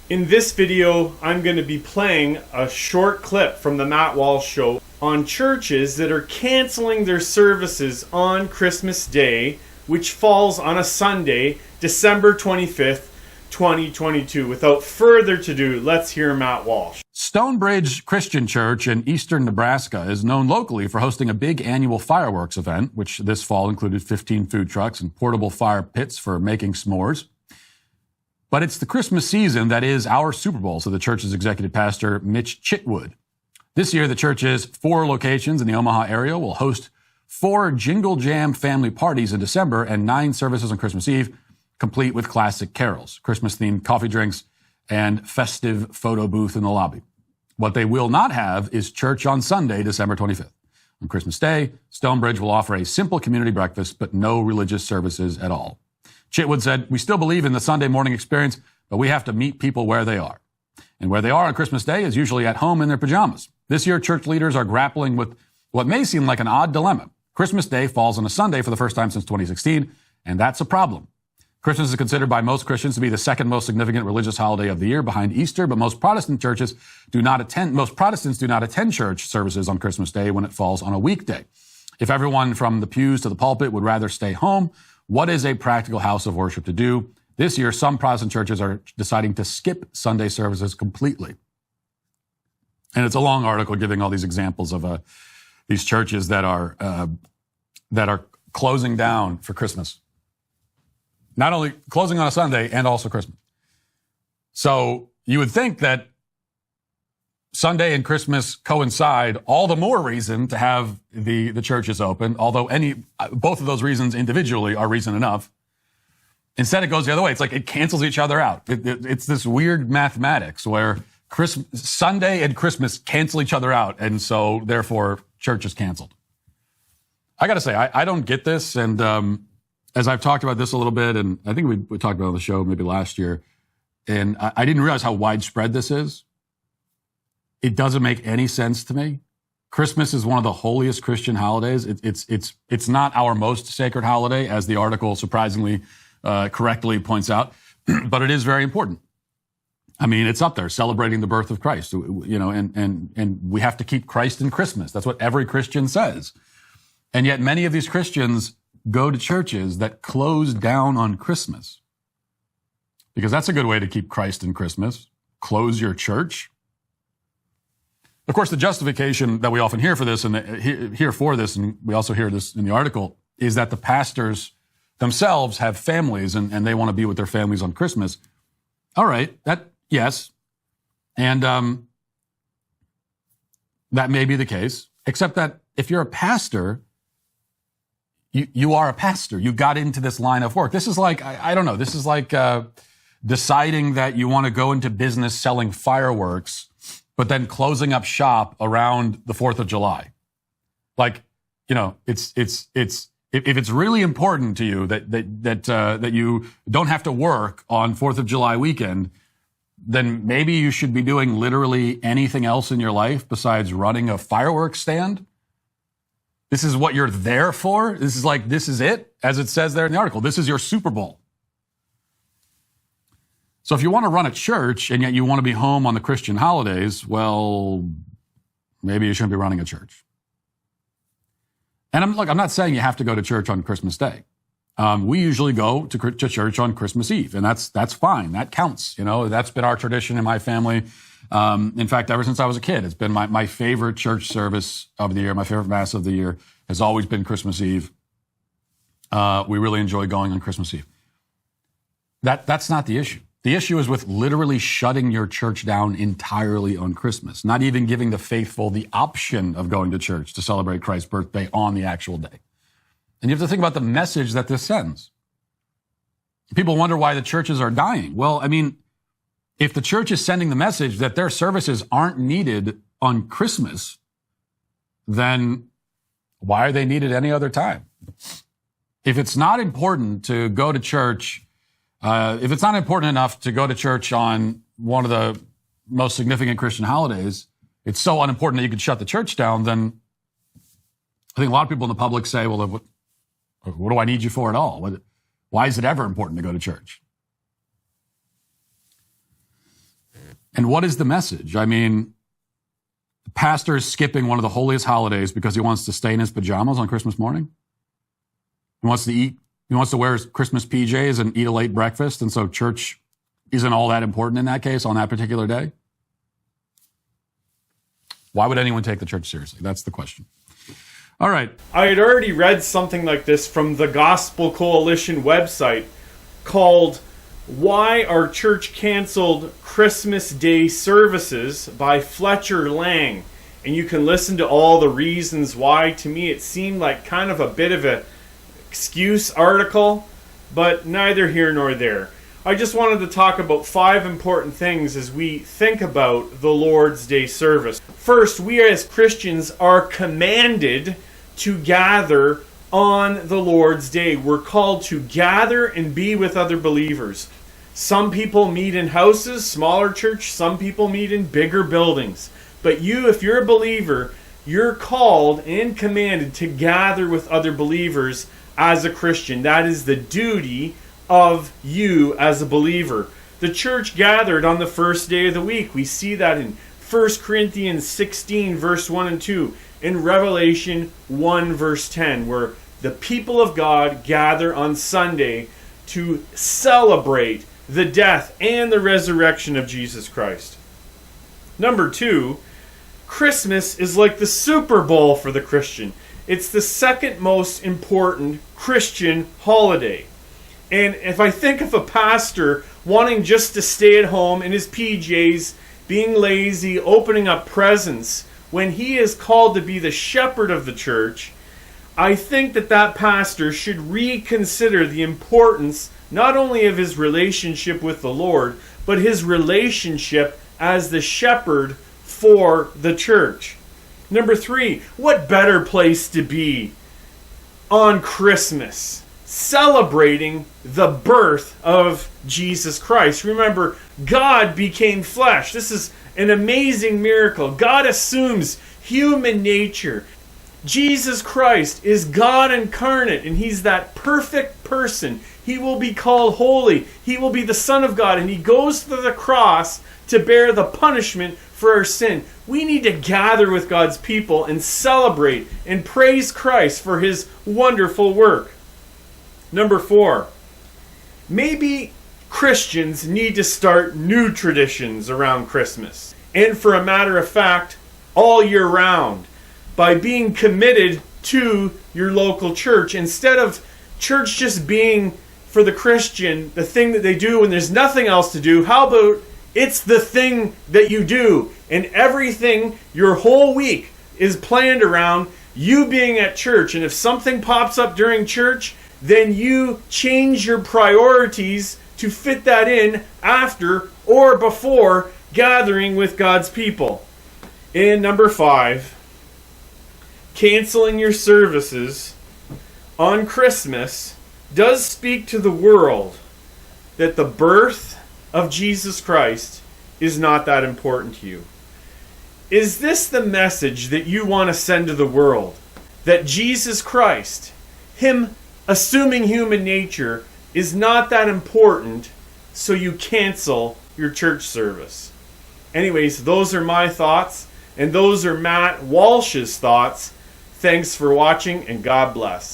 In this video, I'm going to be playing a short clip from the Matt Walsh Show on churches that are canceling their services on Christmas Day, which falls on a Sunday, December 25th, 2022. Without further ado, let's hear Matt Walsh. Stonebridge Christian Church in eastern Nebraska is known locally for hosting a big annual fireworks event, which this fall included 15 food trucks and portable fire pits for making s'mores. But it's the Christmas season that is our Super Bowl, said the church's executive pastor, Mitch Chitwood. This year, the church's 4 locations in the Omaha area will host 4 Jingle Jam family parties in December and 9 services on Christmas Eve, complete with classic carols, Christmas-themed coffee drinks, and festive photo booth in the lobby. What they will not have is church on Sunday, December 25th. On Christmas Day, Stonebridge will offer a simple community breakfast, but no religious services at all. Chitwood said, "We still believe in the Sunday morning experience, but we have to meet people where they are. And where they are on Christmas Day is usually at home in their pajamas. This year, church leaders are grappling with what may seem like an odd dilemma. Christmas Day falls on a Sunday for the first time since 2016, and that's a problem. Christmas is considered by most Christians to be the second most significant religious holiday of the year behind Easter, but most Protestants do not attend church services on Christmas Day when it falls on a weekday. If everyone from the pews to the pulpit would rather stay home, what is a practical house of worship to do? This year, some Protestant churches are deciding to skip Sunday services completely." And it's a long article giving all these examples of these churches that are closing down for Christmas. Not only closing on a Sunday and also Christmas. So you would think that Sunday and Christmas coincide, all the more reason to have the churches open, although both of those reasons individually are reason enough. Instead, it goes the other way. It's like it cancels each other out. It's this weird mathematics where Sunday and Christmas cancel each other out, and so therefore church is canceled. I got to say, I don't get this, and as I've talked about this a little bit, and I think we talked about it on the show maybe last year, and I didn't realize how widespread this is. It doesn't make any sense to me. Christmas is one of the holiest Christian holidays. It's not our most sacred holiday, as the article surprisingly correctly points out, but it is very important. I mean, it's up there, celebrating the birth of Christ, and we have to keep Christ in Christmas. That's what every Christian says. And yet many of these Christians go to churches that close down on Christmas, because that's a good way to keep Christ in Christmas. Close your church. Of course, the justification that we often hear for this, and we also hear this in the article, is that the pastors themselves have families and they want to be with their families on Christmas. All right, yes. And that may be the case, except that if you're a pastor, you are a pastor. You got into this line of work. This is like, I don't know, this is like deciding that you want to go into business selling fireworks, but then closing up shop around the 4th of July. Like, if it's really important to you that you don't have to work on 4th of July weekend, then maybe you should be doing literally anything else in your life besides running a fireworks stand. This is what you're there for. This is it, as it says there in the article. This is your Super Bowl. So if you want to run a church and yet you want to be home on the Christian holidays, well, maybe you shouldn't be running a church. And I'm not saying you have to go to church on Christmas Day. We usually go to church on Christmas Eve, and that's fine. That counts. That's been our tradition in my family. In fact, ever since I was a kid, it's been my favorite church service of the year. My favorite mass of the year has always been Christmas Eve. We really enjoy going on Christmas Eve. That's not the issue. The issue is with literally shutting your church down entirely on Christmas, not even giving the faithful the option of going to church to celebrate Christ's birthday on the actual day. And you have to think about the message that this sends. People wonder why the churches are dying. Well, I mean, if the church is sending the message that their services aren't needed on Christmas, then why are they needed any other time? If it's not important to go to church, if it's not important enough to go to church on one of the most significant Christian holidays, it's so unimportant that you could shut the church down, then I think a lot of people in the public say, well, what do I need you for at all? Why is it ever important to go to church? And what is the message? I mean, the pastor is skipping one of the holiest holidays because he wants to stay in his pajamas on Christmas morning. He wants to eat. He wants to wear his Christmas PJs and eat a late breakfast. And so church isn't all that important in that case on that particular day. Why would anyone take the church seriously? That's the question. All right. I had already read something like this from the Gospel Coalition website called Why Our Church Canceled Christmas Day Services by Fletcher Lang. And you can listen to all the reasons why. To me, it seemed like kind of a bit of an excuse article, but neither here nor there. I just wanted to talk about 5 important things as we think about the Lord's Day service. First, we as Christians are commanded to gather on the Lord's Day. We're called to gather and be with other believers. Some people meet in houses, smaller church. Some people meet in bigger buildings. But you, if you're a believer, you're called and commanded to gather with other believers as a Christian. That is the duty of you as a believer. The church gathered on the first day of the week. We see that in 1 Corinthians 16, verse 1 and 2, in Revelation 1, verse 10, where the people of God gather on Sunday to celebrate the death and the resurrection of Jesus Christ. Number 2, Christmas is like the Super Bowl for the Christian. It's the second most important Christian holiday. And if I think of a pastor wanting just to stay at home in his PJs, being lazy, opening up presents, when he is called to be the shepherd of the church, I think that pastor should reconsider the importance not only of his relationship with the Lord, but his relationship as the shepherd for the church. Number 3, what better place to be on Christmas, celebrating the birth of Jesus Christ. Remember, God became flesh. This is an amazing miracle. God assumes human nature. Jesus Christ is God incarnate, and he's that perfect person. He will be called holy. He will be the Son of God, and he goes to the cross to bear the punishment for our sin. We need to gather with God's people and celebrate and praise Christ for his wonderful work. Number 4, maybe Christians need to start new traditions around Christmas. And for a matter of fact, all year round, by being committed to your local church. Instead of church just being, for the Christian, the thing that they do when there's nothing else to do, how about it's the thing that you do, and everything, your whole week, is planned around you being at church. And if something pops up during church, then you change your priorities to fit that in after or before gathering with God's people. And number 5, canceling your services on Christmas does speak to the world that the birth of Jesus Christ is not that important to you. Is this the message that you want to send to the world? That Jesus Christ, him assuming human nature, is not that important, so you cancel your church service? Anyways, those are my thoughts, and those are Matt Walsh's thoughts. Thanks for watching, and God bless.